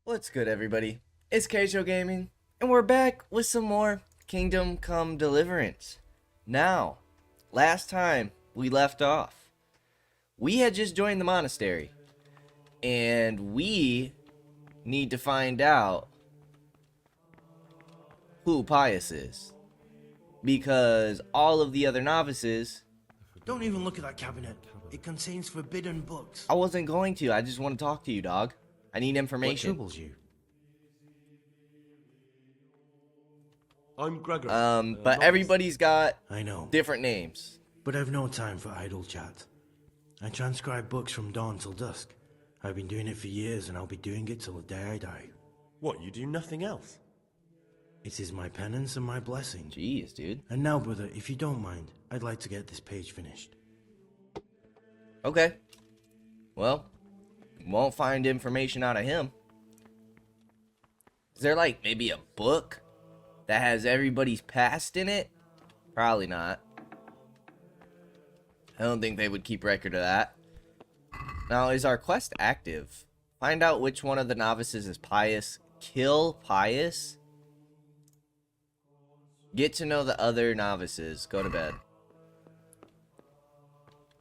What's good, everybody? It's Kaige-O Gaming, and we're back with some more Kingdom Come Deliverance. Now, last time we left off, we had just joined the monastery, and we need to find out who Pious is, because all of the other novices, Don't even look at that cabinet. It contains forbidden books. I wasn't going to. I just want to talk to you, dog. I need What information. troubles you? I'm Gregor. But everybody's got I know, different names. but I've no time for idle chat. I transcribe books from dawn till dusk. I've been doing it for years, and I'll be doing it till the day I die. What, you do nothing else? It is my penance and my blessing. Jeez, dude. And now, brother, if you don't mind, I'd like to get this page finished. Okay. Well, won't find information out of him. Is there like maybe a book that has everybody's past in it? Probably not. I don't think they would keep record of that. Now, is our quest active? Find out which one of the novices is Pious. Kill Pious. Get to know the other novices. Go to bed.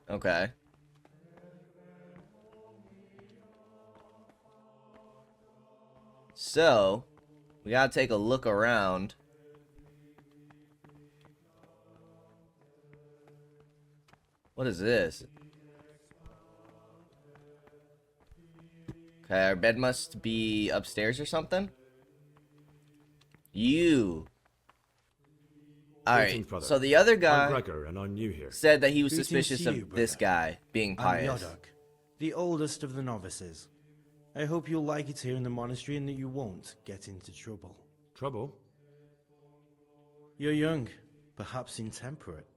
Okay. So, we gotta take a look around. What is this? Okay, our bed must be upstairs or something? Alright, Greetings, brother. so the other I'm guy Gregor, and I'm new here. said that he was Greetings suspicious to of you, this brother. guy being I'm pious. Yodok, the oldest of the novices. I hope you'll like it here in the monastery and that you won't get into trouble. Trouble? You're young, perhaps intemperate.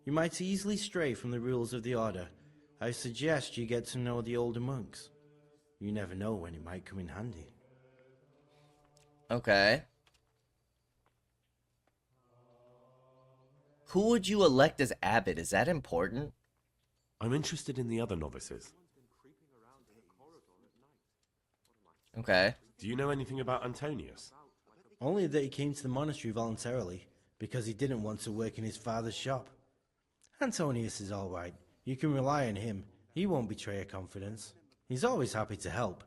You might easily stray from the rules of the order. I suggest you get to know the older monks. You never know when it might come in handy. Okay. Who would you elect as abbot? Is that important? I'm interested in the other novices. Okay. Do you know anything about Antonius? Only that he came to the monastery voluntarily, because he didn't want to work in his father's shop. Antonius is all right. You can rely on him. He won't betray your confidence. He's always happy to help,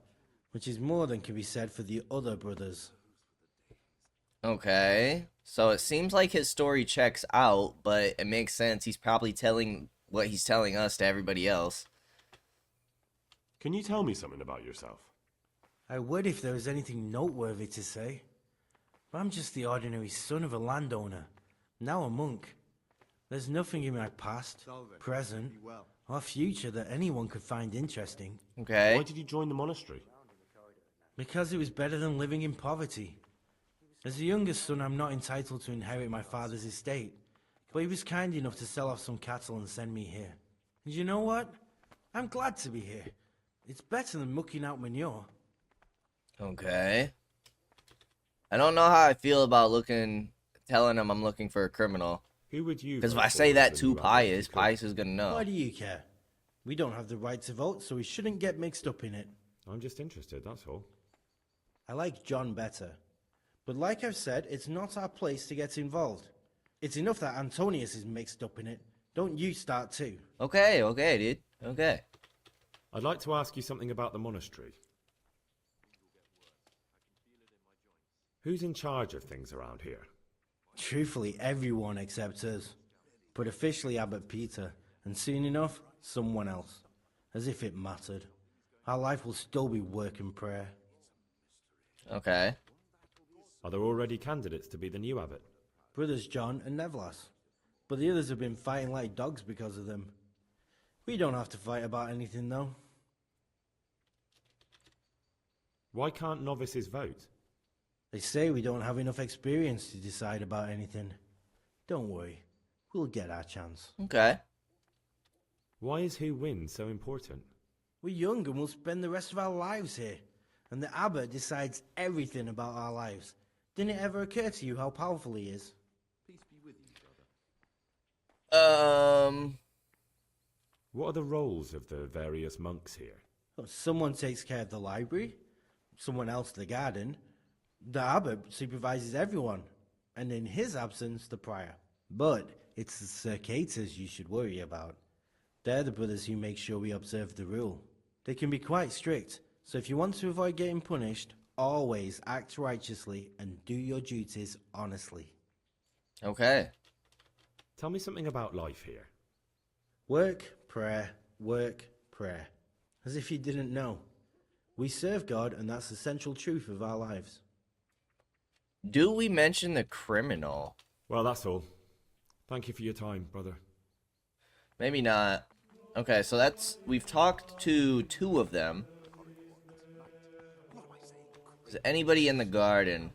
which is more than can be said for the other brothers. Okay. So it seems like his story checks out, but it makes sense. He's probably telling what he's telling us to everybody else. Can you tell me something about yourself? I would if there was anything noteworthy to say. But I'm just the ordinary son of a landowner, now a monk. There's nothing in my past, present, or future that anyone could find interesting. Okay. Why did you join the monastery? Because it was better than living in poverty. As the youngest son, I'm not entitled to inherit my father's estate, but he was kind enough to sell off some cattle and send me here. And you know what? I'm glad to be here. It's better than mucking out manure. Okay. I don't know how I feel about telling him I'm looking for a criminal. Who would you? Because if vote I say for that as the to new abbot if Pious, you could? Pious is gonna know. Why do you care? We don't have the right to vote, so we shouldn't get mixed up in it. I'm just interested, that's all. I like John better. But like I've said, it's not our place to get involved. It's enough that Antonius is mixed up in it. Don't you start too. Okay, dude. Okay. I'd like to ask you something about the monastery. Who's in charge of things around here? Truthfully, everyone except us. But officially Abbot Peter, and soon enough, someone else. As if it mattered. Our life will still be work and prayer. Okay. Are there already candidates to be the new abbot? Brothers John and Nevlas. But the others have been fighting like dogs because of them. We don't have to fight about anything, though. Why can't novices vote? They say we don't have enough experience to decide about anything. Don't worry. We'll get our chance. Okay. Why is who wins so important? We're young and we'll spend the rest of our lives here. And the abbot decides everything about our lives. Didn't it ever occur to you how powerful he is? What are the roles of the various monks here? Someone takes care of the library. someone else the garden. The abbot supervises everyone, and in his absence, the prior. But it's the circators you should worry about. They're the brothers who make sure we observe the rule. They can be quite strict, so if you want to avoid getting punished, always act righteously and do your duties honestly. Okay. Tell me something about life here. Work, prayer, work, prayer. As if you didn't know. We serve God, and that's the central truth of our lives. Do we mention the criminal? Well, that's all. Thank you for your time, brother. Maybe not. Okay, so we've talked to 2 of them. Is anybody in the garden?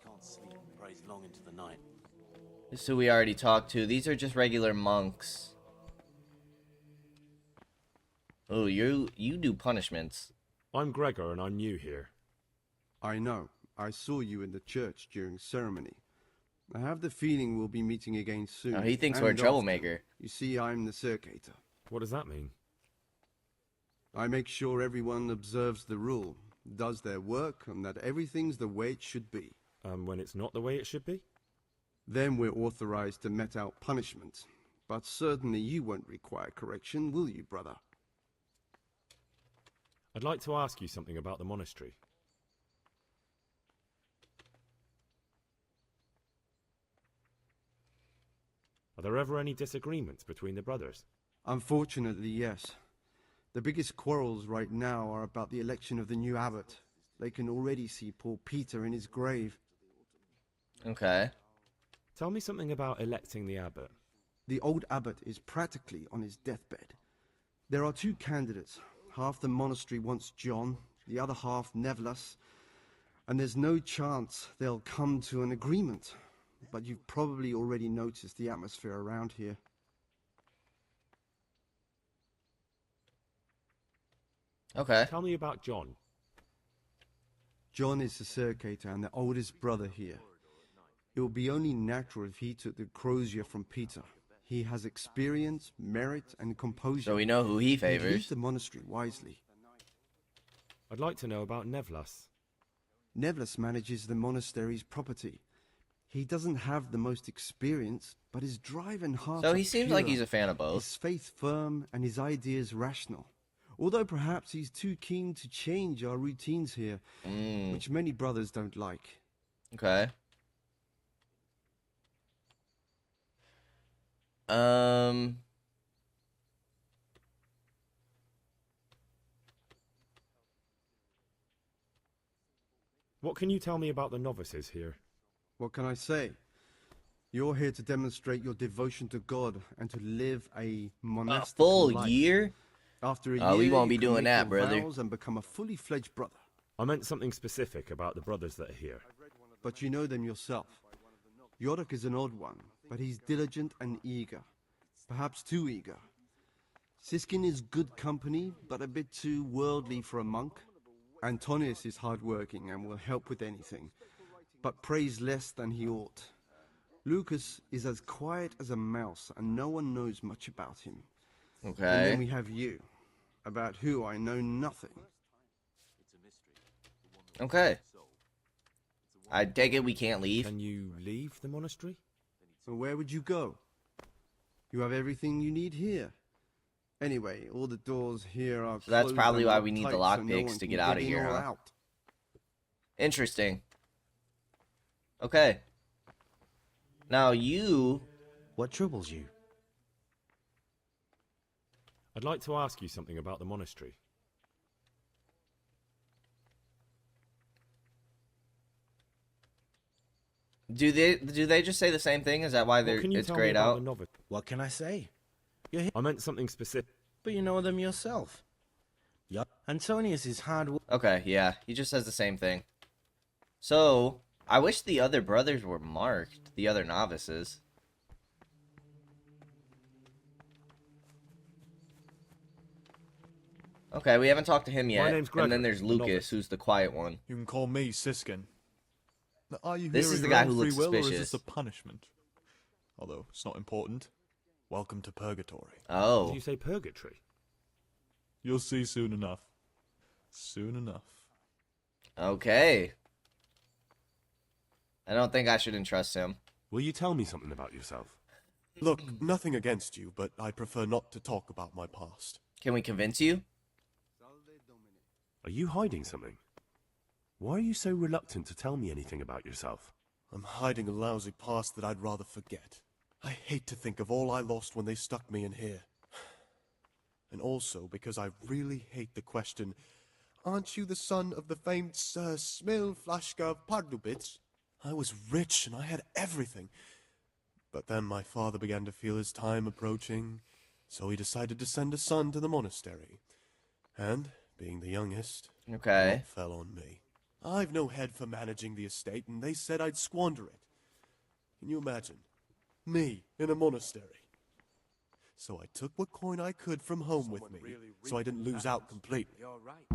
Can't sleep and prays long into the night. This is who we already talked to. These are just regular monks. Oh, you do punishments. I'm Gregor and I'm new here. I know. I saw you in the church during ceremony. I have the feeling we'll be meeting again soon. Oh, he thinks we're a and troublemaker. often. You see, I'm the circator. What does that mean? I make sure everyone observes the rule, does their work, and that everything's the way it should be. When it's not the way it should be? Then we're authorized to mete out punishment. But certainly you won't require correction, will you, brother? I'd like to ask you something about the monastery. Are there ever any disagreements between the brothers? Unfortunately, yes. The biggest quarrels right now are about the election of the new abbot. They can already see poor Peter in his grave. Okay. Tell me something about electing the abbot. The old abbot is practically on his deathbed. There are 2 candidates. Half the monastery wants John, the other half Nevlas, and there's no chance they'll come to an agreement. But you've probably already noticed the atmosphere around here. Okay. Tell me about John. John is the circator and the oldest brother here. It would be only natural if he took the crozier from Peter. He has experience, merit, and composure. So we know who he He leads favors. the monastery wisely. I'd like to know about Nevlas. Nevlas manages the monastery's property. He doesn't have the most experience, but his drive and heart So are he seems like pure. he's a fan of both. His faith firm and his ideas rational. Although perhaps he's too keen to change our routines here, which many brothers don't like. Okay. What can you tell me about the novices here? What can I say? You're here to demonstrate your devotion to God and to live a A monastic full life. year? After a Oh, year, we won't you be can doing make that, your brother. vows and become a fully fledged brother. I meant something specific about the brothers that are here. But you know them yourself. Yorick is an odd one, but he's diligent and eager. Perhaps too eager. Siskin is good company, but a bit too worldly for a monk. Antonius is hardworking and will help with anything, but prays less than he ought. Lucas is as quiet as a mouse, and no one knows much about him. And then Okay. we have you, about who I know nothing. Okay. I take it we can't leave. Can you leave the monastery? So where would you go? You have everything you need here. Anyway, all the doors here are So that's closed probably and why locked we need the tight, so lockpicks one to can get outta in here, or huh? out. Interesting. Okay. Now you... What troubles you? I'd like to ask you something about the monastery. Do they just say the same thing? Is that why What can you it's tell me grayed about out? the novice? What can I say? You're here, I meant something specific. but you know them yourself. Yup. Antonius is hard work. Okay, yeah. He just says the same thing. So, I wish the other brothers were marked. The other novices. Okay, we haven't talked to him yet. name's And then Gregor, there's the Lucas, novice. who's the quiet one. You can call me Siskin. Now, are you This here is of the your guy own who free looks will, or is suspicious. this a punishment? Although it's not important. Welcome to purgatory. Oh. Did you say purgatory? You'll see soon enough. Soon enough. Okay. I don't think I should entrust him. Will you tell me something about yourself? Look, nothing against you, but I prefer not to talk about my past. Can we convince you? Are you hiding something? Why are you so reluctant to tell me anything about yourself? I'm hiding a lousy past that I'd rather forget. I hate to think of all I lost when they stuck me in here. And also because I really hate the question, aren't you the son of the famed Sir Smil Flashka of Pardubitz? I was rich and I had everything. But then my father began to feel his time approaching, so he decided to send a son to the monastery. And, being the youngest, Okay. it fell on me. I've no head for managing the estate, and they said I'd squander it. Can you imagine? Me, in a monastery. So I took what coin I could from home with me, so I didn't lose out completely. You're right.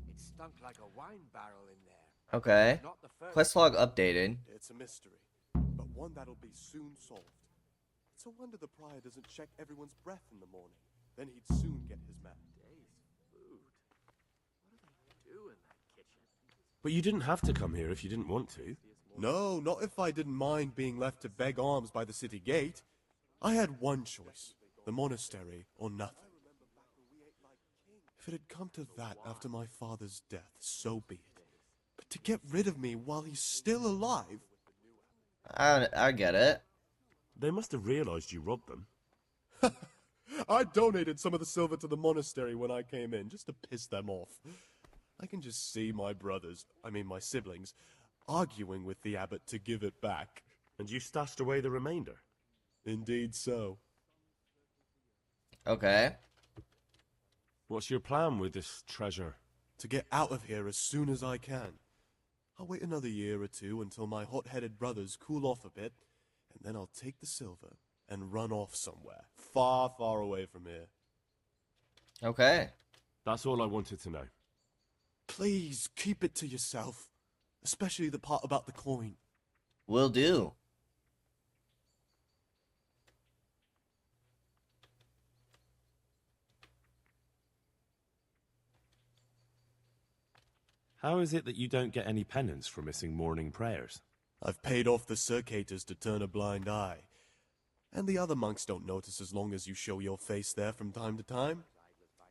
It stunk like a wine barrel in there. Okay. Not the first. Quest log updated. It's a mystery, but one that'll be soon solved. It's a wonder the prior doesn't check everyone's breath in the morning. Then he'd soon get his man. But you didn't have to come here if you didn't want to. No, not if I didn't mind being left to beg alms by the city gate. I had one choice, the monastery or nothing. If it had come to that after my father's death, so be it. But to get rid of me while he's still alive... I get it. They must have realized you robbed them. I donated some of the silver to the monastery when I came in, just to piss them off. I can just see my brothers, my siblings, arguing with the abbot to give it back. And you stashed away the remainder. Indeed so. Okay. What's your plan with this treasure? To get out of here as soon as I can. I'll wait another year or two until my hot-headed brothers cool off a bit, and then I'll take the silver and run off somewhere, far, far away from here. Okay. That's all I wanted to know. Please, keep it to yourself. Especially the part about the coin. Will do. How is it that you don't get any penance for missing morning prayers? I've paid off the circators to turn a blind eye. And the other monks don't notice as long as you show your face there from time to time.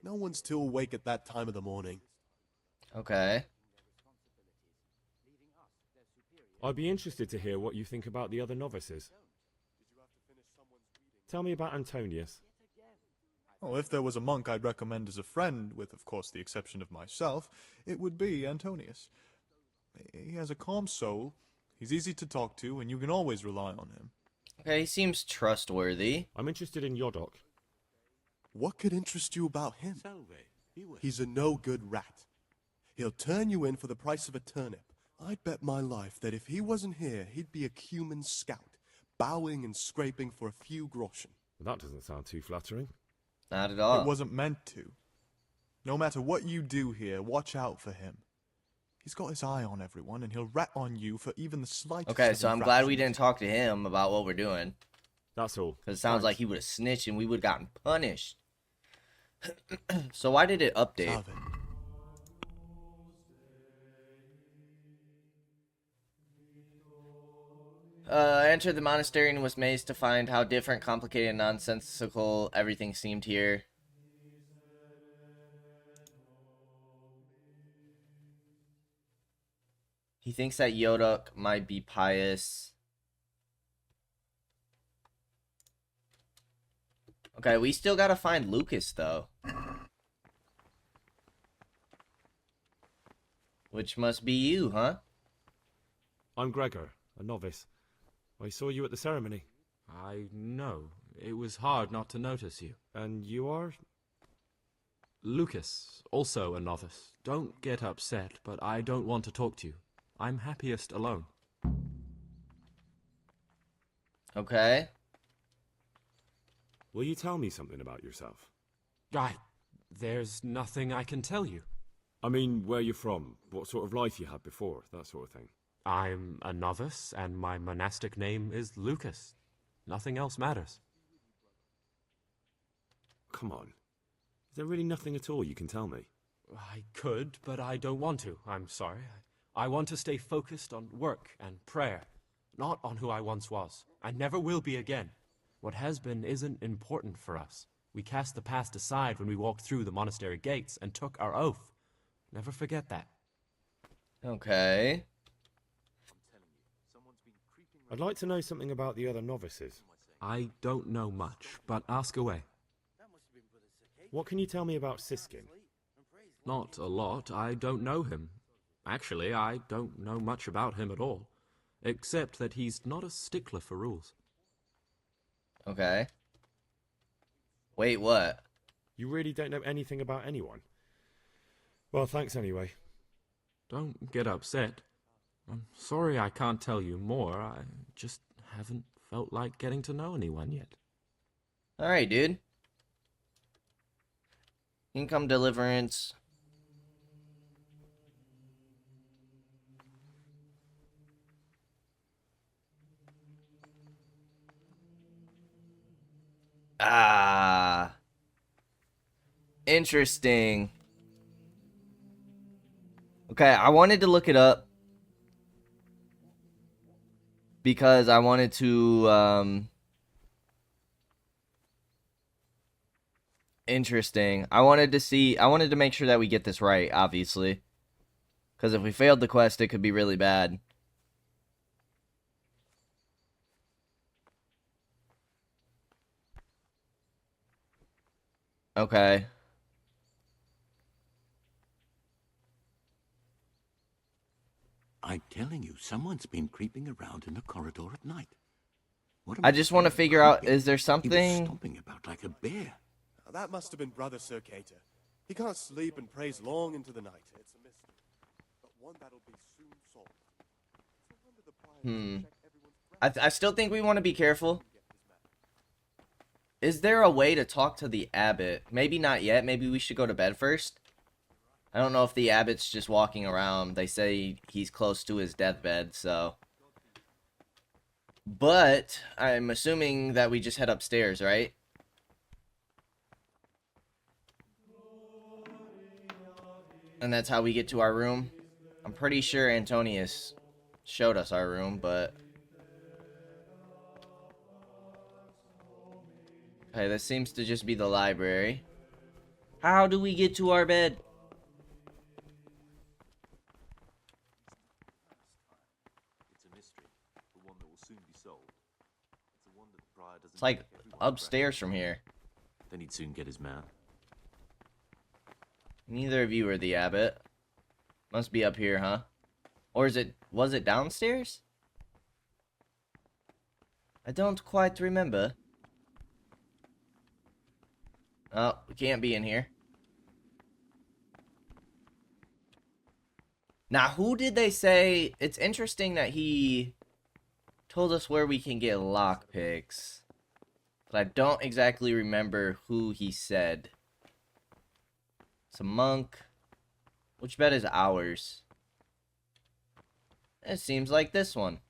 No one's too awake at that time of the morning. Okay. I'd be interested to hear what you think about the other novices. Tell me about Antonius. Oh, if there was a monk I'd recommend as a friend, with of course the exception of myself, it would be Antonius. He has a calm soul, he's easy to talk to, and you can always rely on him. Okay, he seems trustworthy. I'm interested in Yodok. What could interest you about him? He's a no-good rat. He'll turn you in for the price of a turnip. I'd bet my life that if he wasn't here, he'd be a cumin scout, bowing and scraping for a few groschen. That doesn't sound too flattering. Not at all. It wasn't meant to. No matter what you do here, watch out for him. He's got his eye on everyone, and he'll rat on you for even the slightest Okay, of so I'm glad we infractions. didn't talk to him about what we're doing. That's all. Because it sounds like he would have snitched and we would have gotten punished. So why did it update? Have it. Entered the monastery and was amazed to find how different, complicated, and nonsensical everything seemed here. He thinks that Yodok might be pious. Okay, we still gotta find Lucas, though. Which must be you, huh? I'm Gregor, a novice. I saw you at the ceremony. I know. It was hard not to notice you. And you are? Lucas, also a novice. Don't get upset, but I don't want to talk to you. I'm happiest alone. Okay. Will you tell me something about yourself? There's nothing I can tell you. I mean, where you're from, what sort of life you had before, that sort of thing. I'm a novice, and my monastic name is Lucas. Nothing else matters. Come on. Is there really nothing at all you can tell me? I could, but I don't want to. I'm sorry. I want to stay focused on work and prayer, not on who I once was. I never will be again. What has been isn't important for us. We cast the past aside when we walked through the monastery gates and took our oath. Never forget that. Okay. I'd like to know something about the other novices. I don't know much, but ask away. What can you tell me about Siskin? Not a lot. I don't know him. Actually, I don't know much about him at all, except that he's not a stickler for rules. Okay. Wait, what? You really don't know anything about anyone? Well, thanks anyway. Don't get upset. I'm sorry I can't tell you more. I just haven't felt like getting to know anyone yet. Alright, dude. Income Deliverance. Ah. Interesting. Okay, I wanted to look it up because I wanted to, interesting. I wanted to make sure that we get this right, obviously. Because if we failed the quest, it could be really bad. Okay. I'm telling you, someone's been creeping around in the corridor at night. What am I just want to saying? figure out, Creeping? is there He was something? stomping about like a bear. Now, that must have been Brother Sir Kaite. He can't sleep and prays long into the night. It's a mystery, but one that'll be soon solved. It's no wonder the Pious check everyone's I still think we want to be careful. Is there a way to talk to the abbot? Maybe not yet. Maybe we should go to bed first. I don't know if the abbot's just walking around. They say he's close to his deathbed, so. But I'm assuming that we just head upstairs, right? And that's how we get to our room. I'm pretty sure Antonius showed us our room, but... Okay, this seems to just be the library. How do we get to our bed? It's a mystery, but one that will soon be solved. It's a one that the prior doesn't It's like take everyone upstairs back. from here. Then he'd soon get his man. Neither of you are the abbot. Must be up here, huh? Or was it downstairs? I don't quite remember. Oh, we can't be in here. Now, who did they say? It's interesting that he told us where we can get lockpicks. But I don't exactly remember who he said. It's a monk. Which bed is ours? It seems like this one.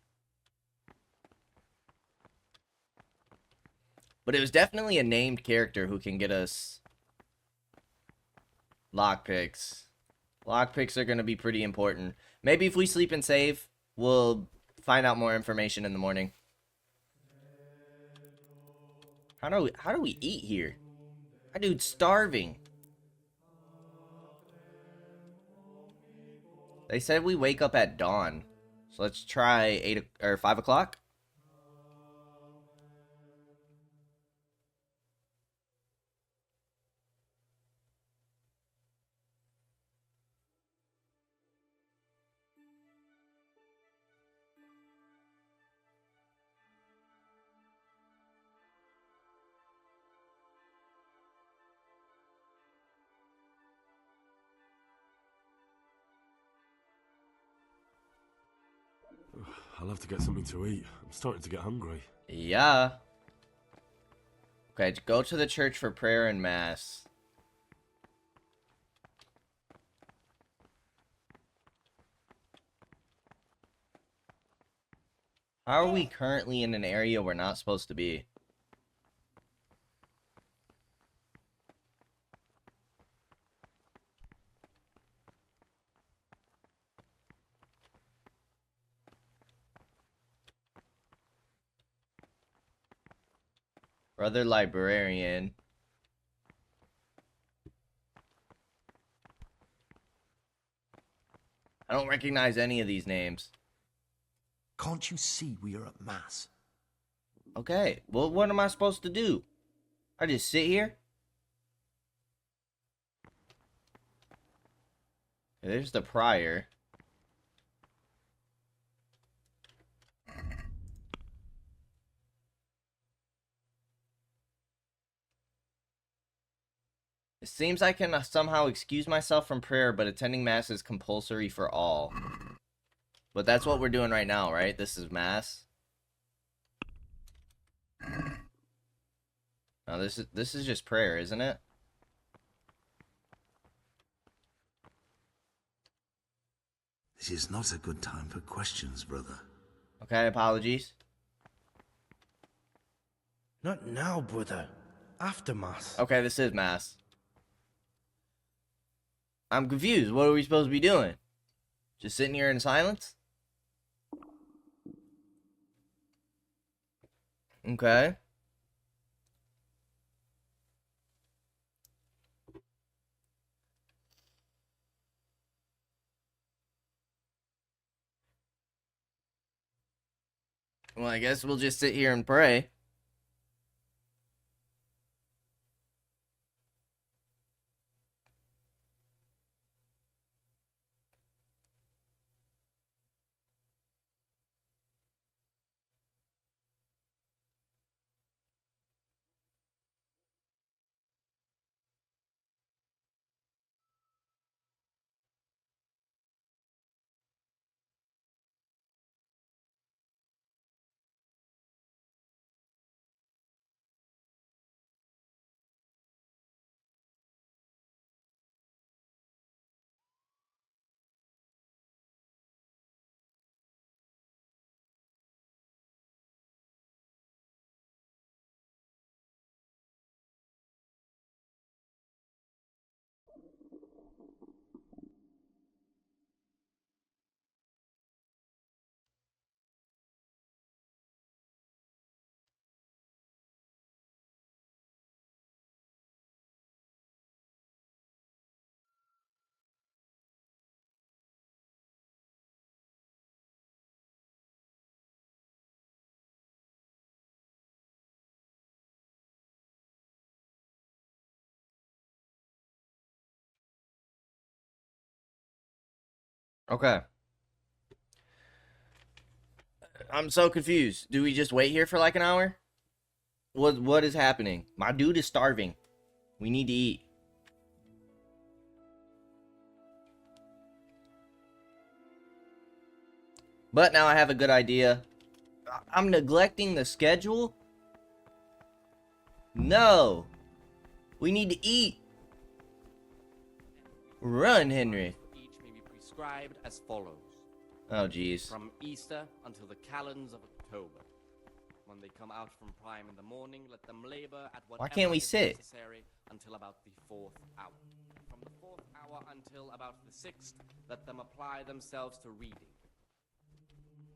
But it was definitely a named character who can get us lockpicks. Lockpicks are going to be pretty important. Maybe if we sleep and save, we'll find out more information in the morning. How do we eat here? That dude's starving. They said we wake up at dawn. So let's try 5 o'clock. I'll have to get something to eat. I'm starting to get hungry. Yeah. Okay, go to the church for prayer and mass. How are we currently in an area we're not supposed to be? Brother Librarian. I don't recognize any of these names. Can't you see we are at Mass? Okay, well, what am I supposed to do? I just sit here? There's the prior. It seems I can somehow excuse myself from prayer, but attending Mass is compulsory for all. But that's what we're doing right now, right? This is Mass. No, this is just prayer, isn't it? This is not a good time for questions, brother. Okay, apologies. Not now, brother. After Mass. Okay, this is Mass. I'm confused. What are we supposed to be doing? Just sitting here in silence? Okay. Well, I guess we'll just sit here and pray. Okay. I'm so confused. Do we just wait here for like an hour? What is happening? My dude is starving. We need to eat. But now I have a good idea. I'm neglecting the schedule? No. We need to eat. Run, Henry. Each may be prescribed as follows. Oh, jeez. From Easter until the calends of October. When they come out from prime in the morning, let them labor at whatever can't we is sit? necessary until about the 4th hour. From the 4th hour until about the 6th, let them apply themselves to reading.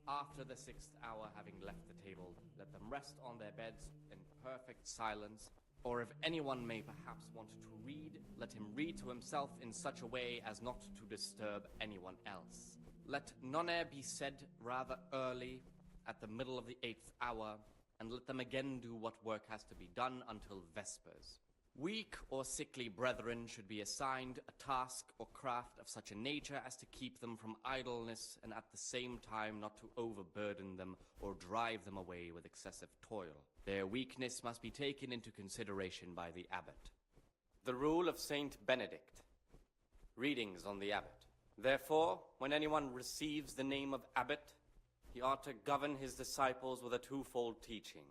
After the 6th hour, having left the table, let them rest on their beds in perfect silence, or if anyone may perhaps want to read, let him read to himself in such a way as not to disturb anyone else. Let none be said rather early, at the middle of the 8th hour, and let them again do what work has to be done until Vespers. Weak or sickly brethren should be assigned a task or craft of such a nature as to keep them from idleness, and at the same time not to overburden them or drive them away with excessive toil. Their weakness must be taken into consideration by the abbot. The rule of Saint Benedict. Readings on the abbot. Therefore, when anyone receives the name of abbot, he ought to govern his disciples with a twofold teaching.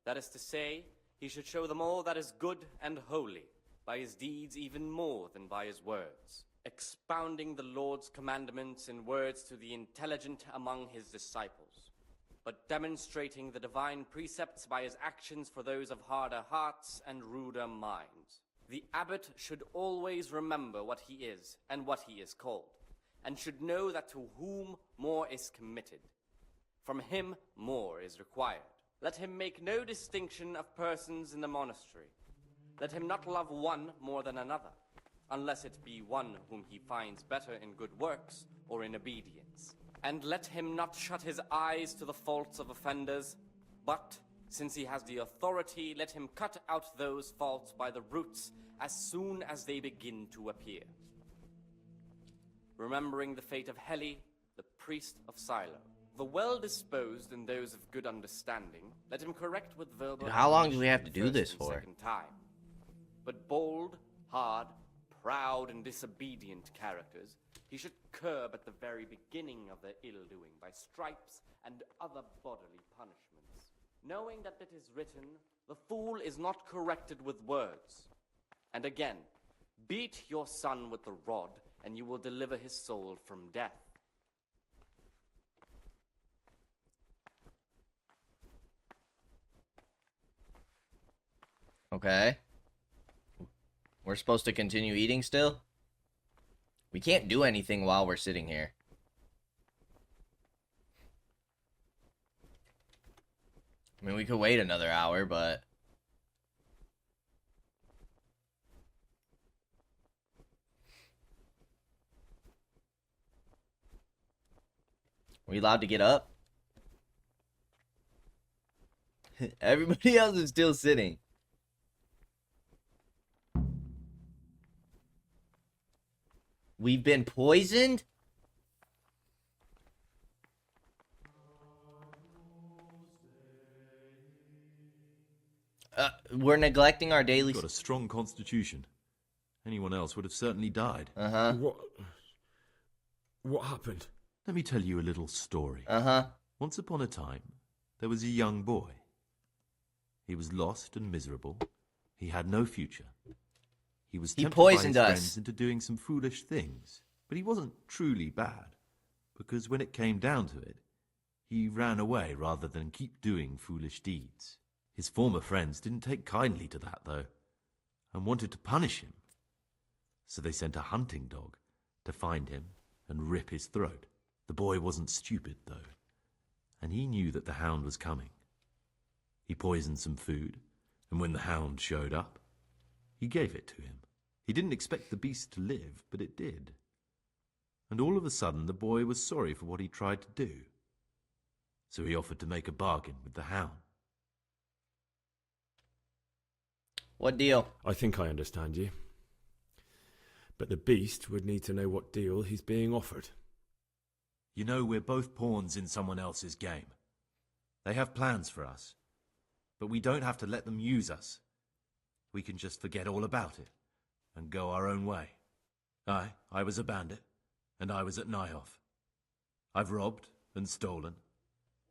That is to say, he should show them all that is good and holy, by his deeds even more than by his words, expounding the Lord's commandments in words to the intelligent among his disciples, but demonstrating the divine precepts by his actions for those of harder hearts and ruder minds. The abbot should always remember what he is and what he is called, and should know that to whom more is committed, from him more is required. let him make no distinction of persons in the monastery. Let him not love one more than another, unless it be one whom he finds better in good works or in obedience. And let him not shut his eyes to the faults of offenders, but, since he has the authority, let him cut out those faults by the roots as soon as they begin to appear. Remembering the fate of Heli, the priest of Silo. The well-disposed and those of good understanding, let him correct with verbal... Dude, how long do we have to do first this and for? second time. But bold, hard, proud, and disobedient characters he should curb at the very beginning of their ill-doing by stripes and other bodily punishments, knowing that it is written, the fool is not corrected with words. And again, beat your son with the rod, and you will deliver his soul from death. Okay. We're supposed to continue eating still? We can't do anything while we're sitting here. I mean, we could wait another hour, but... Are we allowed to get up? Everybody else is still sitting. We've been poisoned? We're neglecting our daily... You've got a strong constitution. Anyone else would have certainly died. Uh-huh. What happened? Let me tell you a little story. Uh-huh. Once upon a time, there was a young boy. He was lost and miserable. He had no future. He was tempted poisoned by his us. friends into doing some foolish things. But he wasn't truly bad, because when it came down to it, he ran away rather than keep doing foolish deeds. His former friends didn't take kindly to that, though, and wanted to punish him. So they sent a hunting dog to find him and rip his throat. The boy wasn't stupid, though, and he knew that the hound was coming. He poisoned some food, and when the hound showed up, he gave it to him. He didn't expect the beast to live, but it did. And all of a sudden, the boy was sorry for what he tried to do. So he offered to make a bargain with the hound. What deal? I think I understand you. But the beast would need to know what deal he's being offered. You know, we're both pawns in someone else's game. They have plans for us, but we don't have to let them use us. We can just forget all about it and go our own way. I was a bandit, and I was at Nyhoff. I've robbed and stolen,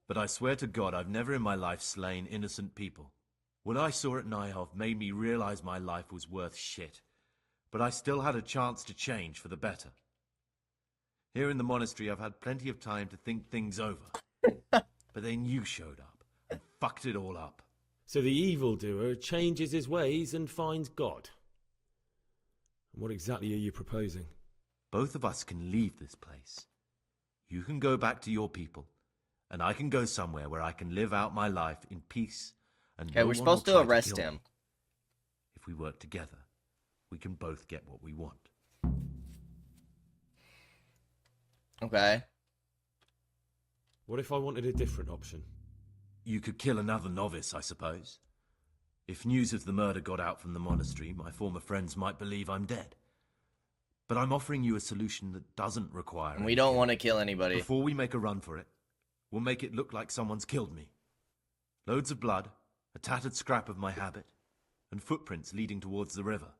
but I swear to God I've never in my life slain innocent people. What I saw at Nyhoff made me realize my life was worth shit, but I still had a chance to change for the better. Here in the monastery I've had plenty of time to think things over, but then you showed up and fucked it all up. So the evildoer changes his ways and finds God. And what exactly are you proposing? Both of us can leave this place. You can go back to your people, and I can go somewhere where I can live out my life in peace. And Okay, no we're one supposed will to try arrest kill him. me. If we work together, we can both get what we want. Okay. What if I wanted a different option? You could kill another novice, I suppose. If news of the murder got out from the monastery, my former friends might believe I'm dead. But I'm offering you a solution that doesn't require We don't want to kill anybody. Before we make a run for it, we'll make it look like someone's killed me. Loads of blood, a tattered scrap of my habit, and footprints leading towards the river.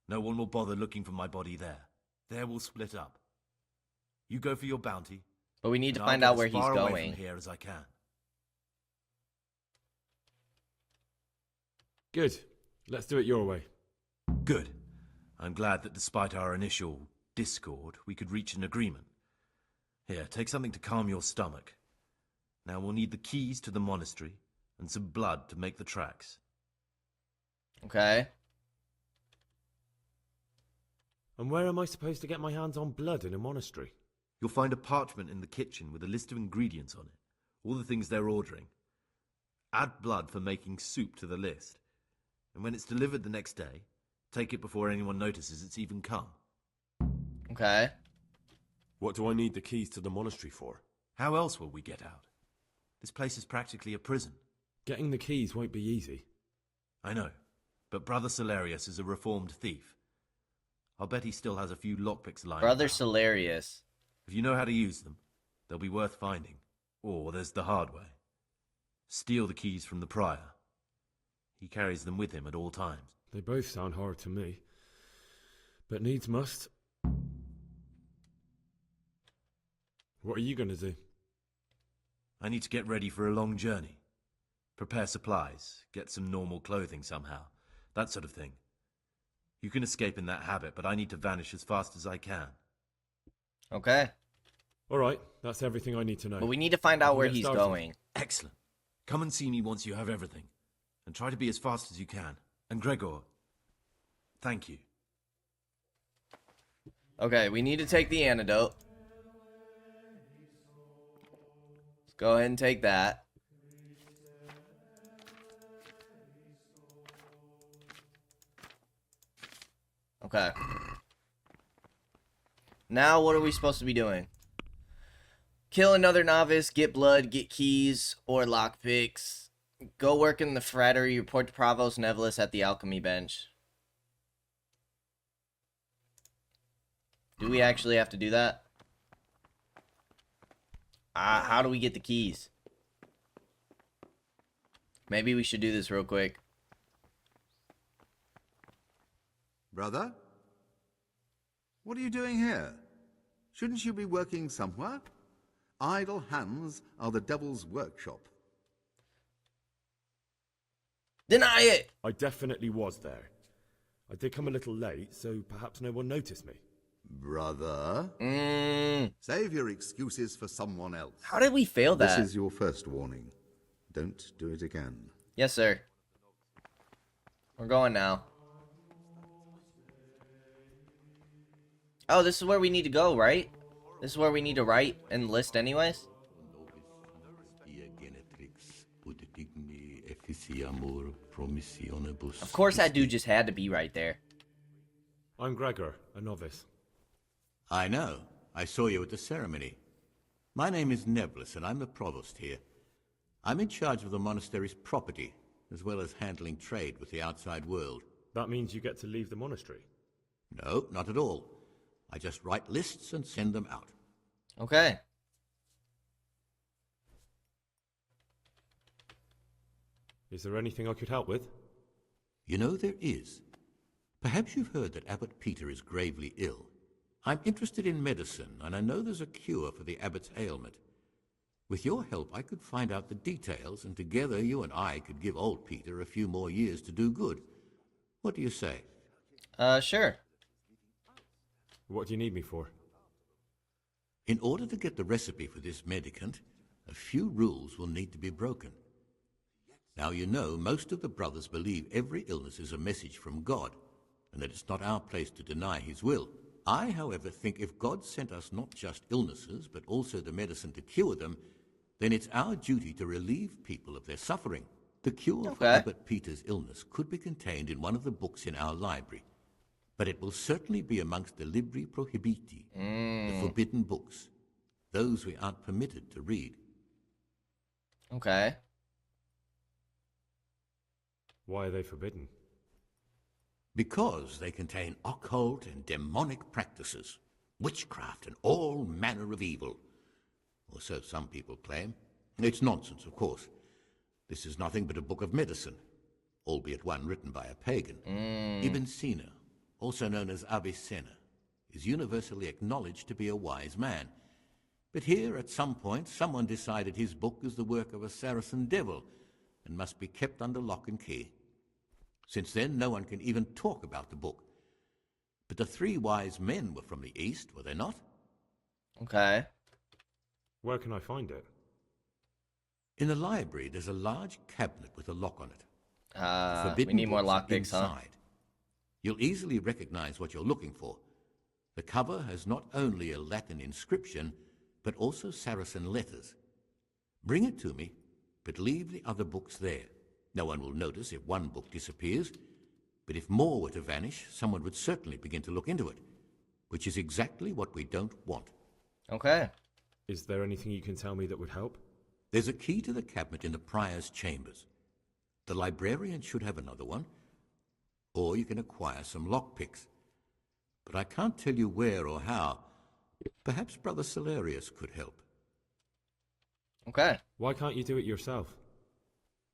No one will bother looking for my body there. There we'll split up. You go for your bounty. But we need to and find I'll out get where as he's far away going. from here as I can. Good. Let's do it your way. Good. I'm glad that despite our initial discord, we could reach an agreement. Here, take something to calm your stomach. Now we'll need the keys to the monastery and some blood to make the tracks. Okay. And where am I supposed to get my hands on blood in a monastery? You'll find a parchment in the kitchen with a list of ingredients on it, all the things they're ordering. Add blood for making soup to the list. And when it's delivered the next day, take it before anyone notices it's even come. Okay. What do I need the keys to the monastery for? How else will we get out? This place is practically a prison. Getting the keys won't be easy. I know, but Brother Solarius is a reformed thief. I'll bet he still has a few lockpicks lying Brother around. Solarius. If you know how to use them, they'll be worth finding. Or there's the hard way. Steal the keys from the prior. He carries them with him at all times. They both sound hard to me. But needs must. What are you going to do? I need to get ready for a long journey. Prepare supplies, get some normal clothing somehow. That sort of thing. You can escape in that habit, but I need to vanish as fast as I can. Okay. Alright, that's everything I need to know. But we need to find out where he's going. Excellent. Come and see me once you have everything. And try to be as fast as you can. And Gregor, thank you. Okay, we need to take the antidote. Let's go ahead and take that. Okay. Now what are we supposed to be doing? Kill another novice, get blood, get keys, or lockpicks. Go work in the frattery, report to Provost Nevelis at the alchemy bench. Do we actually have to do that? How do we get the keys? Maybe we should do this real quick. Brother? What are you doing here? Shouldn't you be working somewhere? Idle hands are the devil's workshop. Deny it! I definitely was there. I did come a little late, so perhaps no one noticed me. Brother? Save your excuses for someone else. How did we fail that? This is your first warning. Don't do it again. Yes, sir. We're going now. Oh, this is where we need to go, right? This is where we need to write and list anyways? Of course that dude just had to be right there. I'm Gregor, a novice. I know. I saw you at the ceremony. My name is Nevelis, and I'm the provost here. I'm in charge of the monastery's property, as well as handling trade with the outside world. That means you get to leave the monastery? No, not at all. I just write lists and send them out. Okay. Is there anything I could help with? You know, there is. Perhaps you've heard that Abbot Peter is gravely ill. I'm interested in medicine, and I know there's a cure for the abbot's ailment. With your help, I could find out the details, and together you and I could give old Peter a few more years to do good. What do you say? Sure. What do you need me for? In order to get the recipe for this medicament, a few rules will need to be broken. Now, you know, most of the brothers believe every illness is a message from God, and that it's not our place to deny his will. I, however, think if God sent us not just illnesses, but also the medicine to cure them, then it's our duty to relieve people of their suffering. The cure for Abbot Peter's illness could be contained in one of the books in our library, but it will certainly be amongst the Libri Prohibiti, the forbidden books, those we aren't permitted to read. Okay. Why are they forbidden? Because they contain occult and demonic practices, witchcraft and all manner of evil. Or so some people claim. It's nonsense, of course. This is nothing but a book of medicine, albeit one written by a pagan. Ibn Sina, also known as Avicenna, is universally acknowledged to be a wise man. But here, at some point, someone decided his book is the work of a Saracen devil and must be kept under lock and key. Since then, no one can even talk about the book. But the three wise men were from the East, were they not? Okay. Where can I find it? In the library, there's a large cabinet with a lock on it. We need more lockpicks, huh? You'll easily recognize what you're looking for. The cover has not only a Latin inscription, but also Saracen letters. Bring it to me, but leave the other books there. No one will notice if one book disappears, but if more were to vanish, someone would certainly begin to look into it, which is exactly what we don't want. Okay. Is there anything you can tell me that would help? There's a key to the cabinet in the Prior's chambers. The librarian should have another one, or you can acquire some lockpicks. But I can't tell you where or how. Perhaps Brother Salarius could help. Okay. Why can't you do it yourself?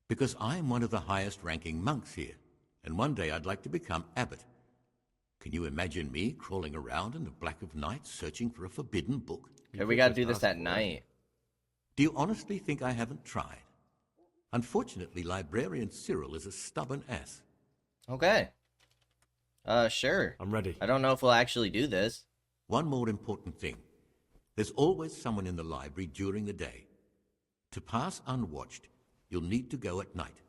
Because I'm one of the highest-ranking monks here, and one day I'd like to become abbot. Can you imagine me crawling around in the black of night searching for a forbidden book? Okay, we gotta do this at night. Do you honestly think I haven't tried? Unfortunately, Librarian Cyril is a stubborn ass. Okay. Sure. I'm ready. I don't know if we'll actually do this. One more important thing. There's always someone in the library during the day. To pass unwatched, you'll need to go at night.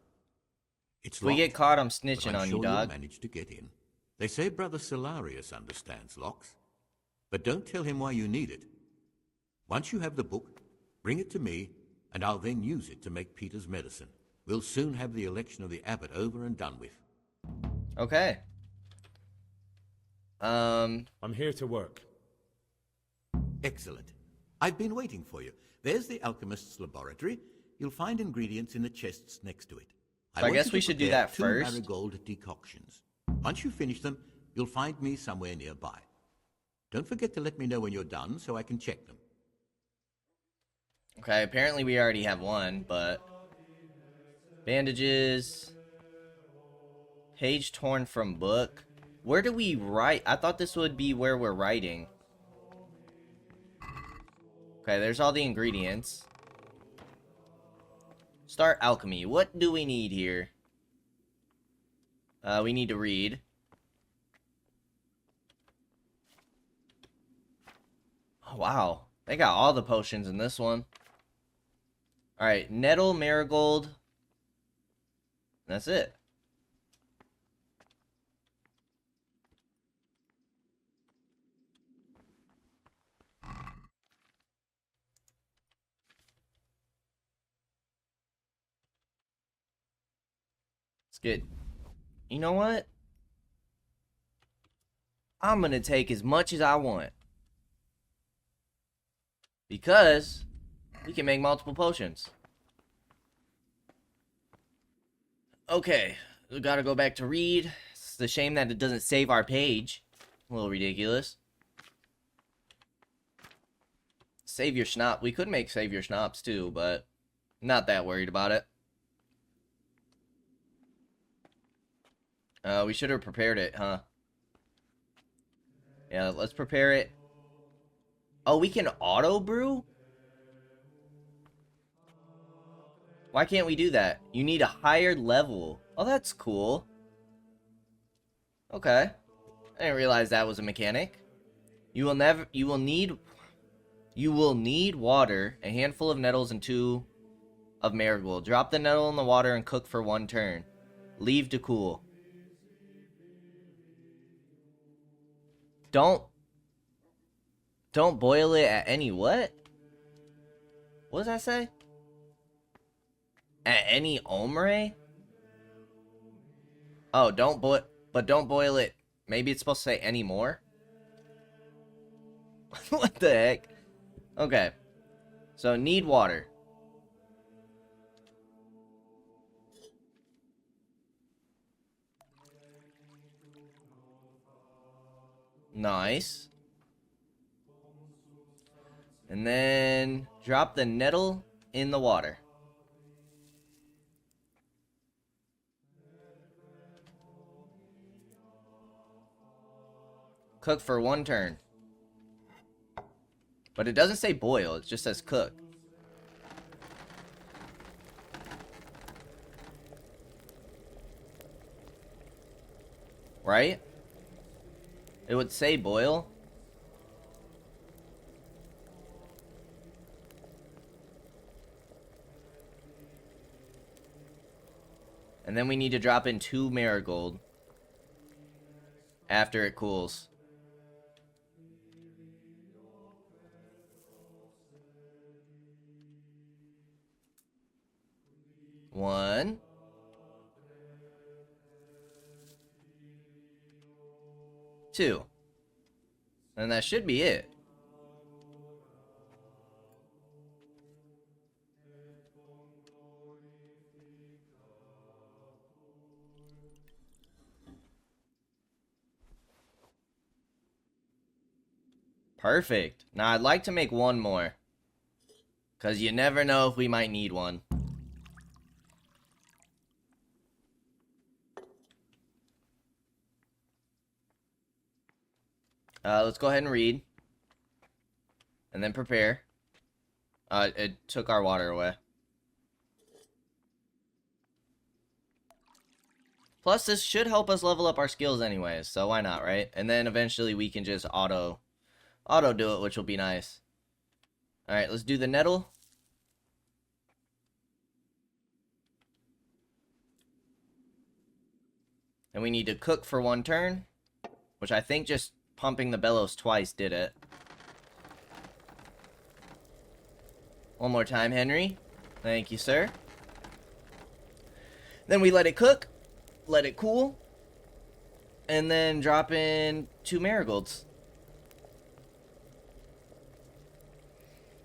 It's If we get locked, caught, I'm but snitching I'm on sure you, dog. You'll manage to get in. They say Brother Salarius understands locks, but don't tell him why you need it. Once you have the book, bring it to me, and I'll then use it to make Peter's medicine. We'll soon have the election of the abbot over and done with. Okay. I'm here to work. Excellent. I've been waiting for you. There's the alchemist's laboratory. You'll find ingredients in the chests next to it. So I want guess you we to should do prepare that 2 first. marigold decoctions. Once you finish them, you'll find me somewhere nearby. Don't forget to let me know when you're done so I can check them. Okay, apparently we already have one, but... Bandages... Page torn from book. Where do we write? I thought this would be where we're writing. Okay, there's all the ingredients. Start alchemy. What do we need here? We need to read. Oh, wow. They got all the potions in this one. Alright, nettle, marigold. That's it. Let's get... You know what? I'm gonna take as much as I want. Because we can make multiple potions. Okay, we gotta go back to read. It's a shame that it doesn't save our page. A little ridiculous. Save your schnapp. We could make save your schnapps too, but not that worried about it. We should have prepared it, huh? Yeah, let's prepare it. Oh, we can auto brew? Why can't we do that? You need a higher level. Oh, that's cool. Okay. I didn't realize that was a mechanic. You will need water, a handful of nettles, and 2 of marigold. Drop the nettle in the water and cook for 1 turn. Leave to cool. Don't boil it at any what? What does that say? At any ombre? Oh, don't boil it. Maybe it's supposed to say any more? What the heck? Okay. So, need water. Nice. And then drop the nettle in the water. Cook for 1 turn. But it doesn't say boil, it just says cook. Right? It would say boil. And then we need to drop in 2 marigold after it cools. 1. 2. And that should be it. Perfect. Now I'd like to make one more, because you never know if we might need one. Let's go ahead and read. And then prepare. It took our water away. Plus, this should help us level up our skills anyways, so why not, right? And then eventually we can just auto do it, which will be nice. Alright, let's do the nettle. And we need to cook for 1 turn, which I think just pumping the bellows twice did it. One more time, Henry. Thank you, sir. Then we let it cook, let it cool, and then drop in 2 marigolds.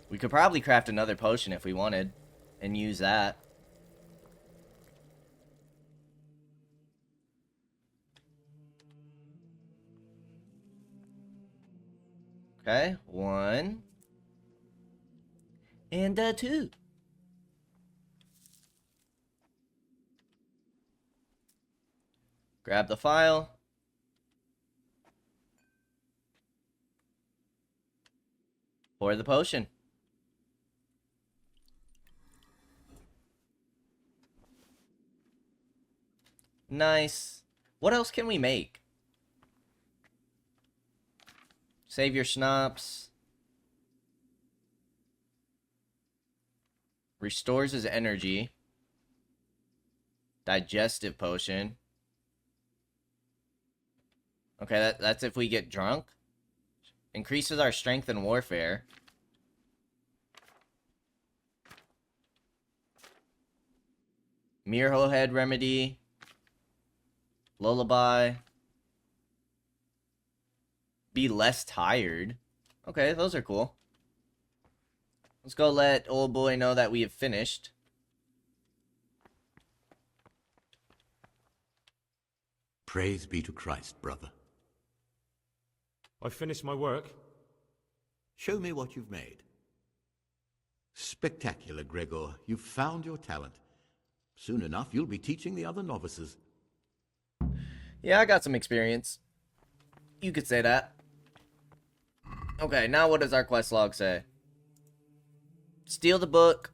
We could probably craft another potion if we wanted, and use that. Okay, 1. And 2. Grab the file. Pour the potion. Nice. What else can we make? Save your schnapps. Restores his energy. Digestive potion. Okay, that's if we get drunk. Increases our strength in warfare. Mirho head remedy. Lullaby. Be less tired. Okay, those are cool. Let's go let old boy know that we have finished. Praise be to Christ, brother. I finished my work. Show me what you've made. Spectacular, Gregor. You've found your talent. Soon enough, you'll be teaching the other novices. Yeah, I got some experience. You could say that. Okay, now what does our quest log say? Steal the book.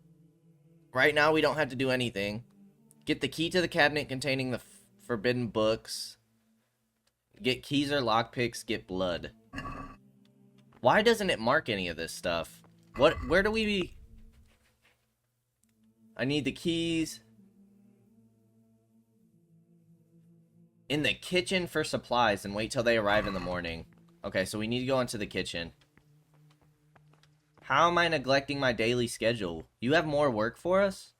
Right now, we don't have to do anything. Get the key to the cabinet containing the forbidden books. Get keys or lockpicks. Get blood. Why doesn't it mark any of this stuff? Where do we... I need the keys. In the kitchen for supplies and wait till they arrive in the morning. Okay, so we need to go into the kitchen. How am I neglecting my daily schedule? You have more work for us?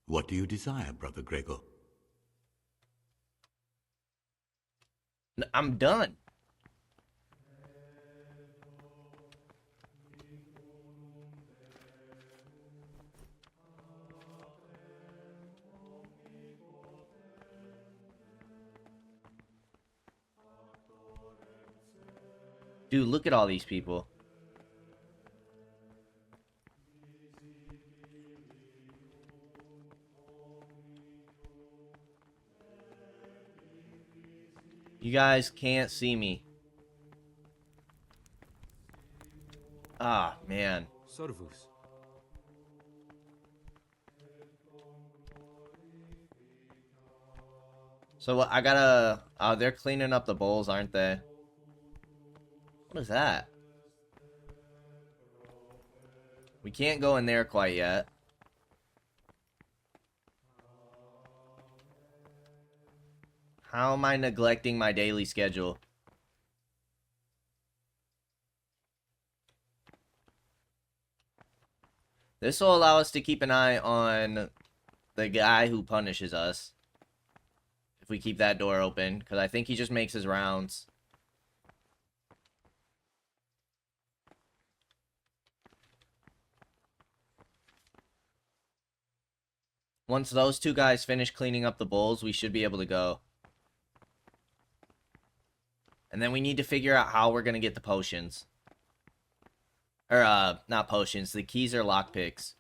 What do you desire, Brother Gregor? I'm done. Dude, look at all these people. You guys can't see me. Ah, man. Sorvus. So I gotta... Oh, they're cleaning up the bowls, aren't they? What is that? We can't go in there quite yet. How am I neglecting my daily schedule? This will allow us to keep an eye on the guy who punishes us. If we keep that door open, because I think he just makes his rounds. Once those two guys finish cleaning up the bowls, we should be able to go. And then we need to figure out how we're going to get the potions. Or, not potions. The keys are lockpicks.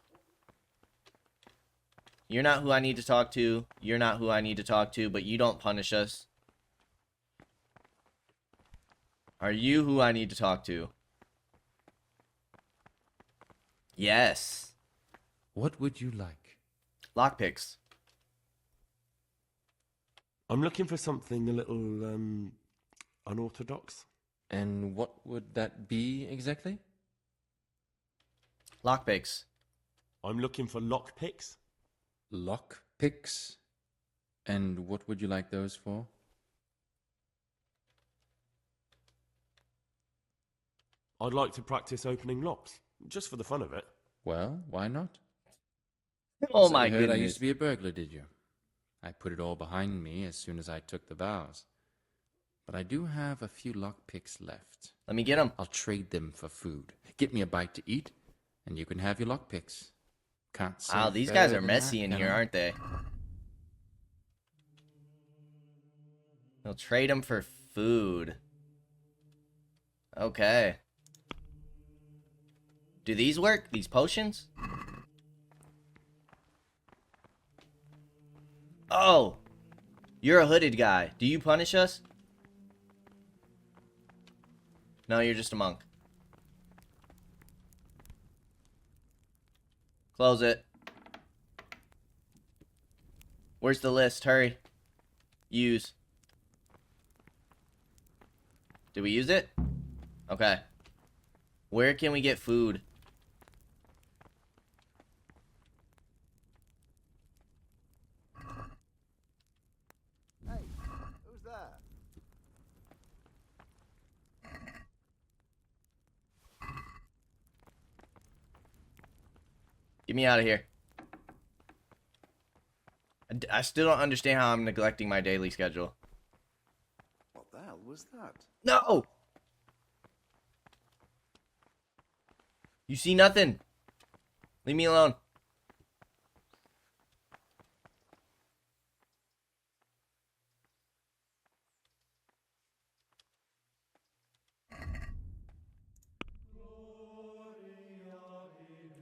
You're not who I need to talk to. You're not who I need to talk to, but you don't punish us. Are you who I need to talk to? Yes. What would you like? Lockpicks. I'm looking for something a little, unorthodox. And what would that be exactly? Lockpicks. I'm looking for lockpicks. Lock picks? And what would you like those for? I'd like to practice opening locks, just for the fun of it. Well, why not? Oh So my you heard goodness. I used to be a burglar, did you? I put it all behind me as soon as I took the vows. But I do have a few lockpicks left. Let me get them. I'll trade them for food. Get me a bite to eat, and you can have your lockpicks. Can't say Wow, these fairer guys are than messy that, in can here, I? aren't they? They'll trade them for food. Okay. Do these work? These potions? Oh! You're a hooded guy. Do you punish us? No, you're just a monk. Close it. Where's the list? Hurry. Use. Did we use it? Okay. Where can we get food? Hey, who's there? Get me out of here. I still don't understand how I'm neglecting my daily schedule. What the hell was that? No! You see nothing. Leave me alone.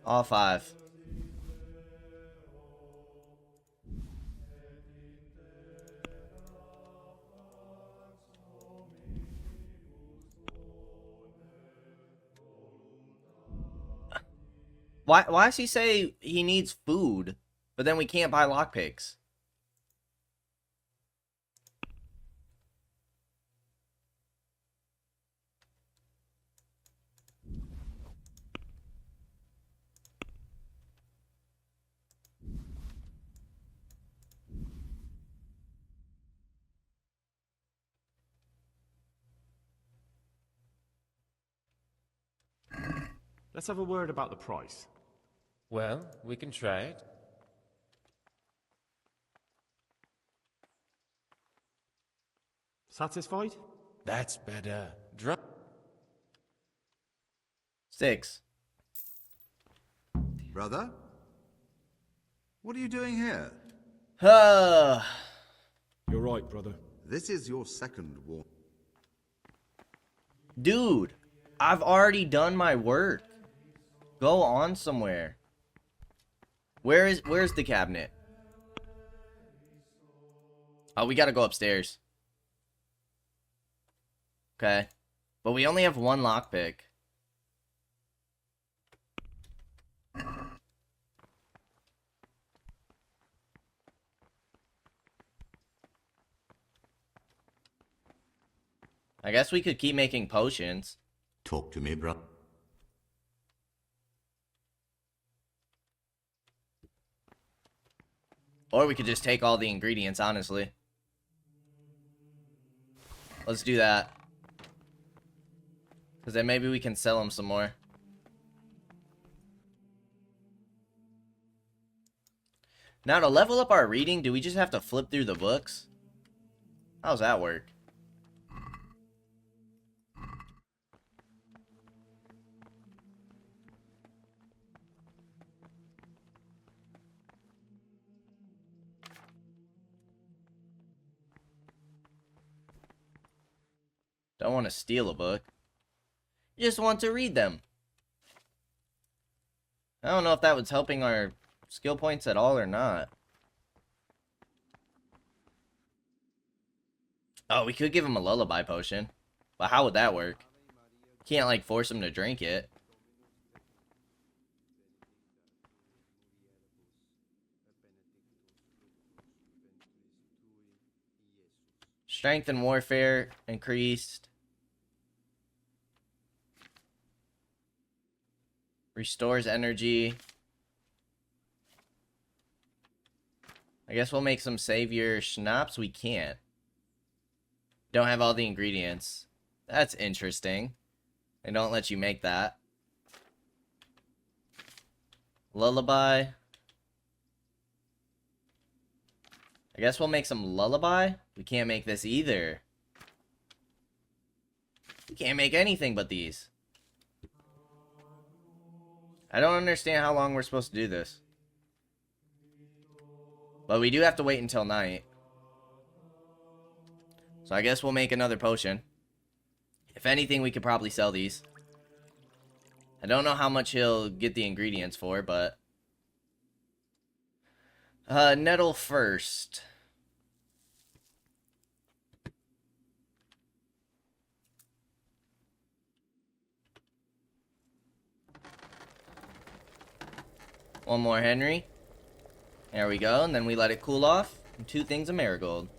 All five. Why does he say he needs food, but then we can't buy lockpicks? Let's have a word about the price. Well, we can try it. Satisfied? That's better. Drop. 6. Brother? What are you doing here? You're right, brother. This is your second war. Dude, I've already done my work. Go on somewhere. Where's the cabinet? Oh, we gotta go upstairs. Okay. But we only have one lockpick. I guess we could keep making potions. Talk to me, bro. Or we could just take all the ingredients, honestly. Let's do that. Because then maybe we can sell them some more. Now, to level up our reading, do we just have to flip through the books? How's that work? Don't want to steal a book. Just want to read them. I don't know if that was helping our skill points at all or not. Oh, we could give him a lullaby potion. But how would that work? Can't, like, force him to drink it. Strength and warfare increased. Restores energy. I guess we'll make some savior schnapps. We can't. Don't have all the ingredients. That's interesting. They don't let you make that. Lullaby. I guess we'll make some lullaby. We can't make this either. We can't make anything but these. I don't understand how long we're supposed to do this. But we do have to wait until night. So I guess we'll make another potion. If anything, we could probably sell these. I don't know how much he'll get the ingredients for, but... nettle first. One more Henry. There we go, and then we let it cool off. And 2 things of marigold.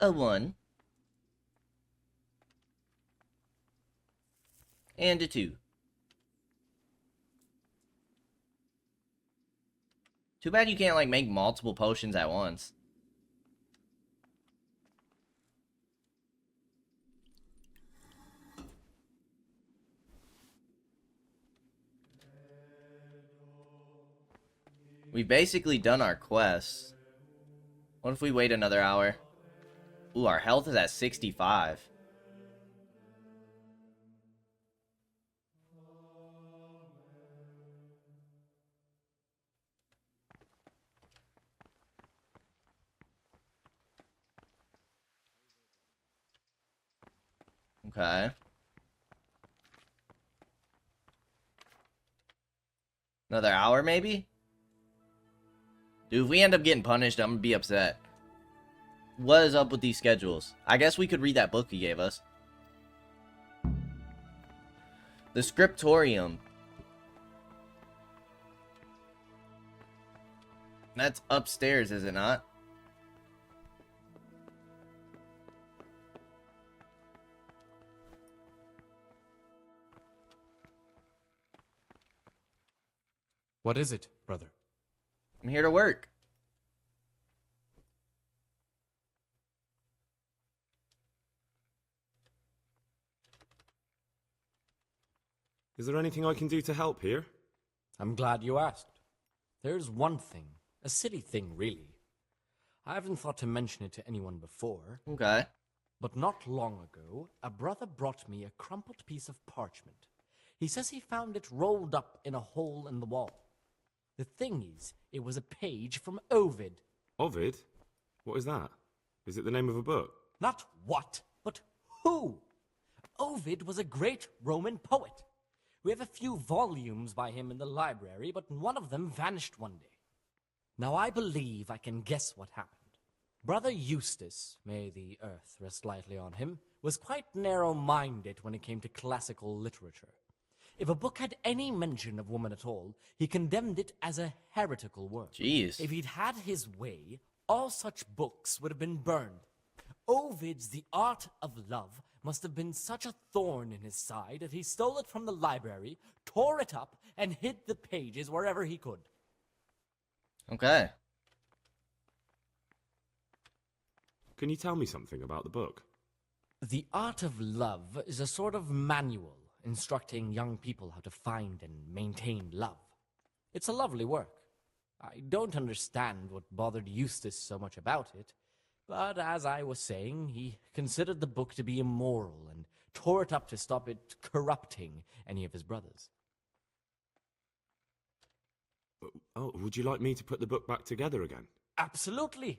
A 1. And a 2. Too bad you can't, like, make multiple potions at once. We've basically done our quests. What if we wait another hour? Ooh, our health is at 65. Okay. Another hour, maybe? Dude, if we end up getting punished, I'm gonna be upset. What is up with these schedules? I guess we could read that book he gave us. The Scriptorium. That's upstairs, is it not? What is it, brother? I'm here to work. Is there anything I can do to help here? I'm glad you asked. There's one thing, a silly thing really. I haven't thought to mention it to anyone before. Okay. But not long ago, a brother brought me a crumpled piece of parchment. He says he found it rolled up in a hole in the wall. The thing is, it was a page from Ovid. Ovid? What is that? Is it the name of a book? Not what, but who. Ovid was a great Roman poet. We have a few volumes by him in the library, but one of them vanished one day. Now I believe I can guess what happened. Brother Eustace, may the earth rest lightly on him, was quite narrow-minded when it came to classical literature. If a book had any mention of woman at all, he condemned it as a heretical work. Jeez. If he'd had his way, all such books would have been burned. Ovid's The Art of Love must have been such a thorn in his side that he stole it from the library, tore it up, and hid the pages wherever he could. Okay. Can you tell me something about the book? The Art of Love is a sort of manual instructing young people how to find and maintain love. It's a lovely work. I don't understand what bothered Eustace so much about it, but as I was saying, he considered the book to be immoral and tore it up to stop it corrupting any of his brothers. Oh, would you like me to put the book back together again? Absolutely.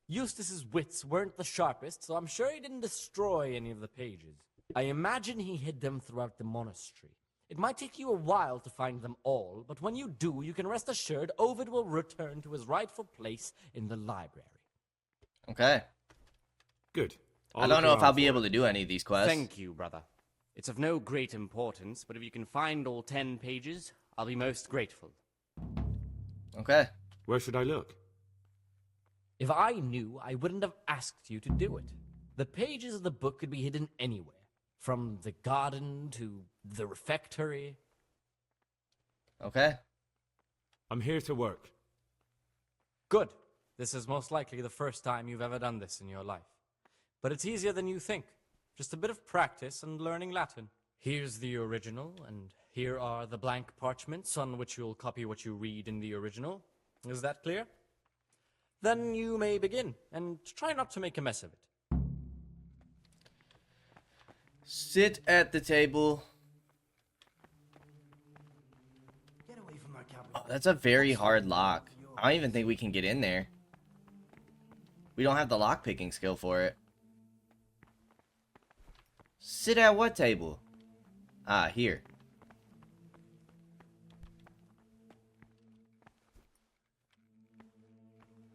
Eustace's wits weren't the sharpest, so I'm sure he didn't destroy any of the pages. I imagine he hid them throughout the monastery. It might take you a while to find them all, but when you do, you can rest assured Ovid will return to his rightful place in the library. Okay. Good. I don't know if I'll be able to do any of these quests. Thank you, brother. It's of no great importance, but if you can find all 10 pages, I'll be most grateful. Okay. Where should I look? If I knew, I wouldn't have asked you to do it. The pages of the book could be hidden anywhere, from the garden to the refectory. Okay. I'm here to work. Good. This is most likely the first time you've ever done this in your life. But it's easier than you think. Just a bit of practice and learning Latin. Here's the original, and here are the blank parchments on which you'll copy what you read in the original. Is that clear? Then you may begin, and try not to make a mess of it. Sit at the table. Get away from my cabinet. Oh, that's a very hard lock. I don't even think we can get in there. We don't have the lock-picking skill for it. Sit at what table? Ah, here.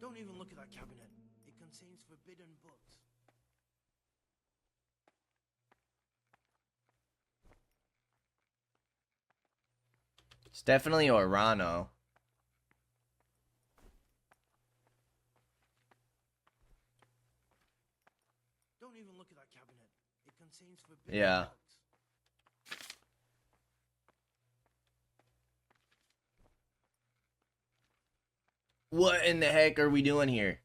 Don't even look at that cabinet. It contains forbidden books. It's definitely Orano. Don't even look at that cabinet. It contains forbidden Yeah. books. What in the heck are we doing here?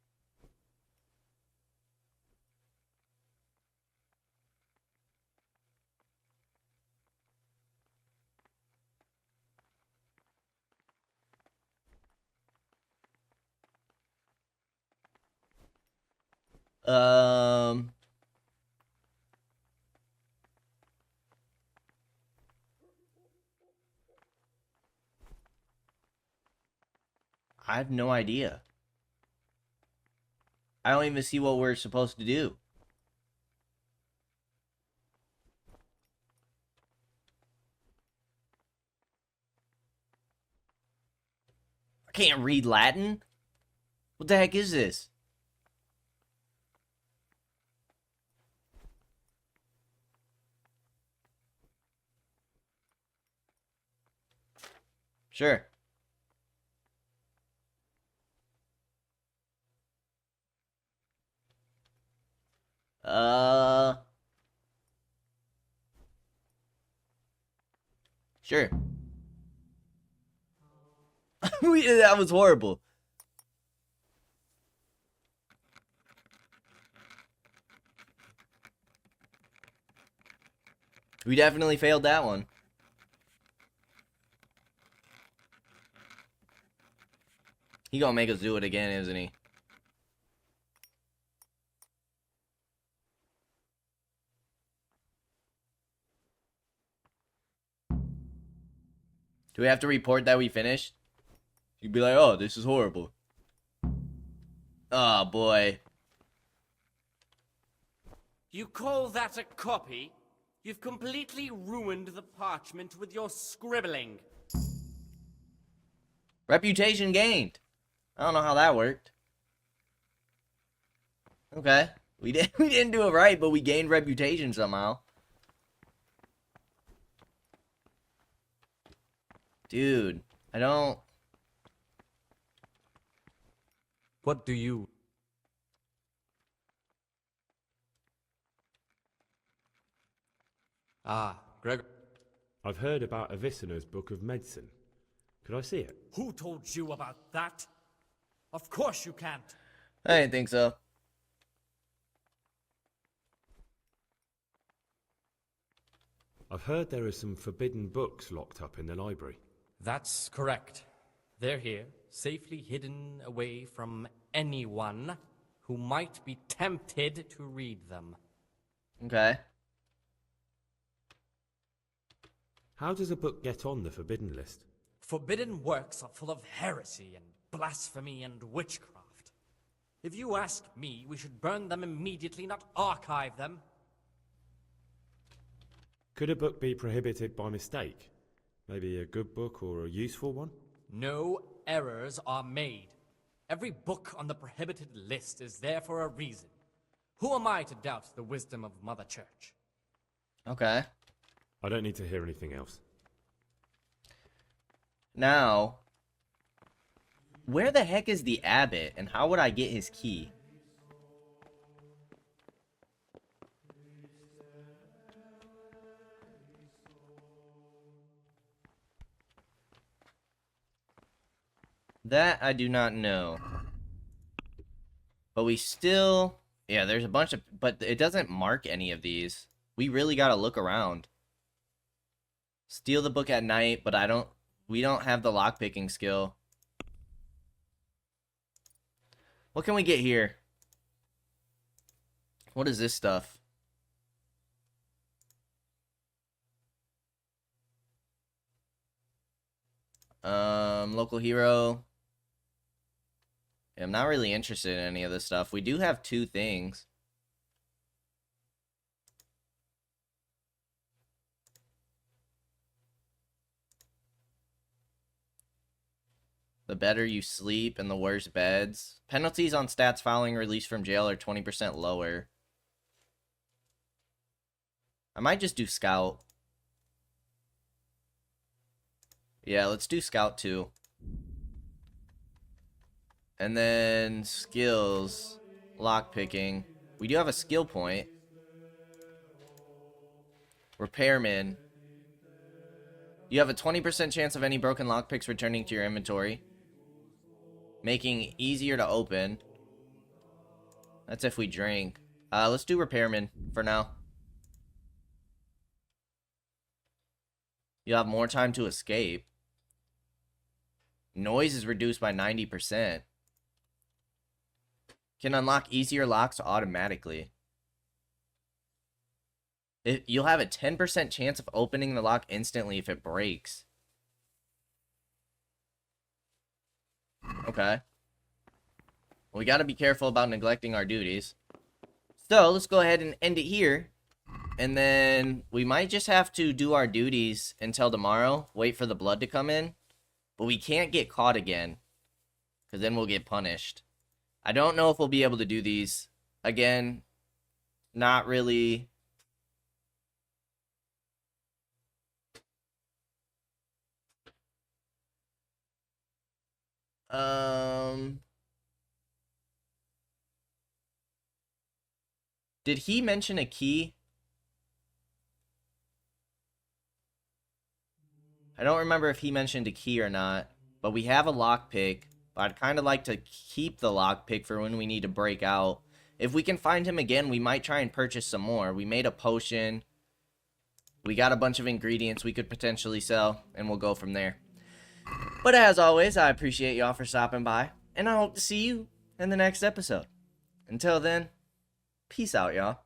Um... I have no idea. I don't even see what we're supposed to do. I can't read Latin? What the heck is this? Sure. Sure. That was horrible. We definitely failed that one. He gonna make us do it again, isn't he? Do we have to report that we finished? You'd be like, oh, this is horrible. Oh, boy. You call that a copy? You've completely ruined the parchment with your scribbling. Reputation gained. I don't know how that worked. Okay. We didn't do it right, but we gained reputation somehow. Dude, I don't... What do you... Ah, Gregor. I've heard about Avicenna's Book of Medicine. Could I see it? Who told you about that? Of course you can't. I didn't think so. I've heard there are some forbidden books locked up in the library. That's correct. They're here, safely hidden away from anyone who might be tempted to read them. Okay. How does a book get on the forbidden list? Forbidden works are full of heresy and blasphemy and witchcraft. If you ask me, we should burn them immediately, not archive them. Could a book be prohibited by mistake? Maybe a good book or a useful one? No errors are made. Every book on the prohibited list is there for a reason. Who am I to doubt the wisdom of Mother Church? Okay. I don't need to hear anything else. Now, where the heck is the abbot, and how would I get his key? That I do not know. But we still... Yeah, there's a bunch of... But it doesn't mark any of these. We really gotta look around. Steal the book at night, but we don't have the lockpicking skill. What can we get here? What is this stuff? Local hero. Yeah, I'm not really interested in any of this stuff. We do have 2 things. The better you sleep and the worse beds. Penalties on stats following release from jail are 20% lower. I might just do Scout. Yeah, let's do Scout too. And then skills, lockpicking. We do have a skill point. Repairman. You have a 20% chance of any broken lockpicks returning to your inventory, making easier to open. That's if we drink. Let's do Repairman for now. You'll have more time to escape. Noise is reduced by 90%. Can unlock easier locks automatically. You'll have a 10% chance of opening the lock instantly if it breaks. Okay. Well, we gotta be careful about neglecting our duties. So, let's go ahead and end it here. And then we might just have to do our duties until tomorrow. Wait for the blood to come in. But we can't get caught again, because then we'll get punished. I don't know if we'll be able to do these. Again, not really. Did he mention a key? I don't remember if he mentioned a key or not, but we have a lockpick. But I'd kind of like to keep the lockpick for when we need to break out. If we can find him again, we might try and purchase some more. We made a potion. We got a bunch of ingredients we could potentially sell, and we'll go from there. But as always, I appreciate y'all for stopping by, and I hope to see you in the next episode. Until then, peace out, y'all.